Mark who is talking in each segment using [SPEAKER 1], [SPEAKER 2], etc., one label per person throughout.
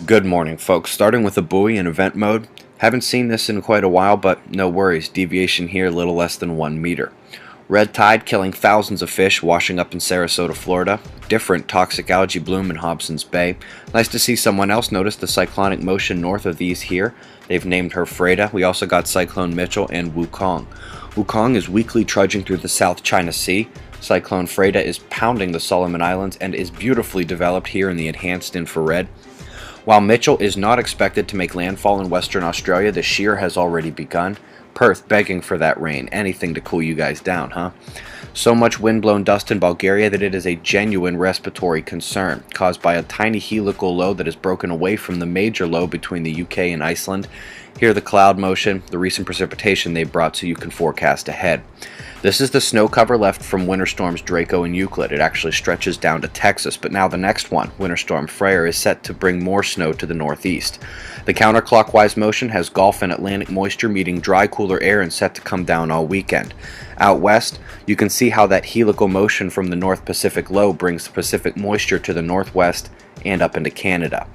[SPEAKER 1] Good morning, folks. Starting with a buoy in event mode. Haven't seen this in quite a while, but no worries. Deviation here a little less than 1 meter. Red tide killing thousands of fish washing up in Sarasota, Florida. Different toxic algae bloom in Hobson's Bay. Nice to see someone else notice the cyclonic motion north of these here. They've named her Freda. We also got Cyclone Mitchell and Wukong. Wukong is weakly trudging through the South China Sea. Cyclone Freda is pounding the Solomon Islands and is beautifully developed here in the enhanced infrared. While Mitchell is not expected to make landfall in Western Australia, the shear has already begun. Perth begging for that rain, anything to cool you guys down, huh? So much wind-blown dust in Bulgaria that it is a genuine respiratory concern, caused by a tiny helical low that has broken away from the major low between the UK and Iceland. Here the cloud motion, the recent precipitation they brought so you can forecast ahead. This is the snow cover left from Winter Storms Draco and Euclid. It actually stretches down to Texas, but now the next one, Winter Storm Freyr, is set to bring more snow to the northeast. The counterclockwise motion has Gulf and Atlantic moisture meeting dry, cooler air and set to come down all weekend. Out west, you can see how that helical motion from the North Pacific low brings the Pacific moisture to the northwest and up into Canada.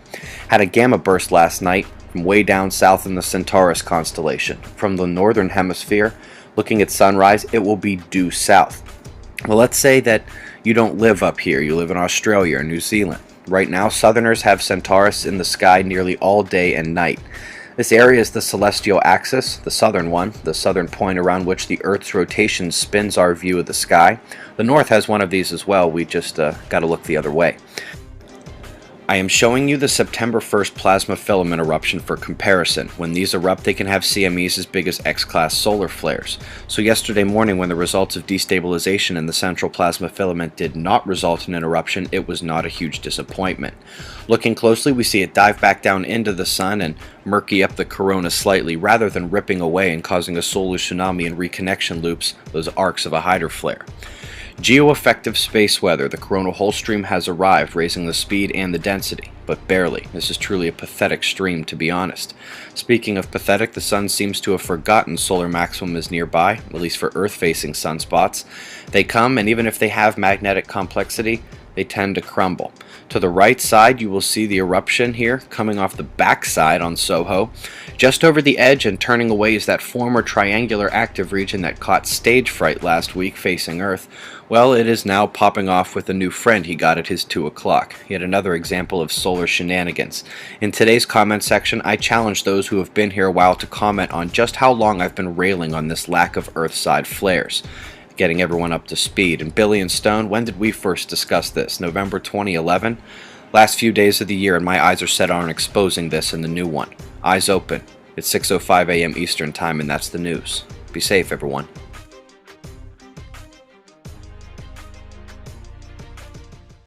[SPEAKER 1] Had a gamma burst last night from way down south in the Centaurus constellation. From the northern hemisphere, looking at sunrise, it will be due south. Well, let's say that you don't live up here, you live in Australia or New Zealand. Right now, southerners have Centaurus in the sky nearly all day and night. This area is the celestial axis, the southern one, the southern point around which the Earth's rotation spins our view of the sky. The north has one of these as well, we just got to look the other way. I am showing you the September 1st plasma filament eruption for comparison. When these erupt, they can have CMEs as big as X-class solar flares. So yesterday morning, when the results of destabilization in the central plasma filament did not result in an eruption, it was not a huge disappointment. Looking closely, we see it dive back down into the sun and murky up the corona slightly, rather than ripping away and causing a solar tsunami and reconnection loops, those arcs of a hydro flare. Geo-effective space weather. The coronal hole stream has arrived, raising the speed and the density, but barely. This is truly a pathetic stream, to be honest. Speaking of pathetic, the sun seems to have forgotten solar maximum is nearby, at least for Earth-facing sunspots. They come, and even if they have magnetic complexity, they tend to crumble. To the right side, you will see the eruption here, coming off the backside on SOHO. Just over the edge and turning away is that former triangular active region that caught stage fright last week facing Earth. Well, it is now popping off with a new friend he got at his 2 o'clock. Yet another example of solar shenanigans. In today's comment section, I challenge those who have been here a while to comment on just how long I've been railing on this lack of Earth-side flares. Getting everyone up to speed. And Billy and Stone, when did we first discuss this? November 2011? Last few days of the year, and my eyes are set on exposing this in the new one. Eyes open. It's 6:05 a.m. Eastern Time, and that's the news. Be safe, everyone.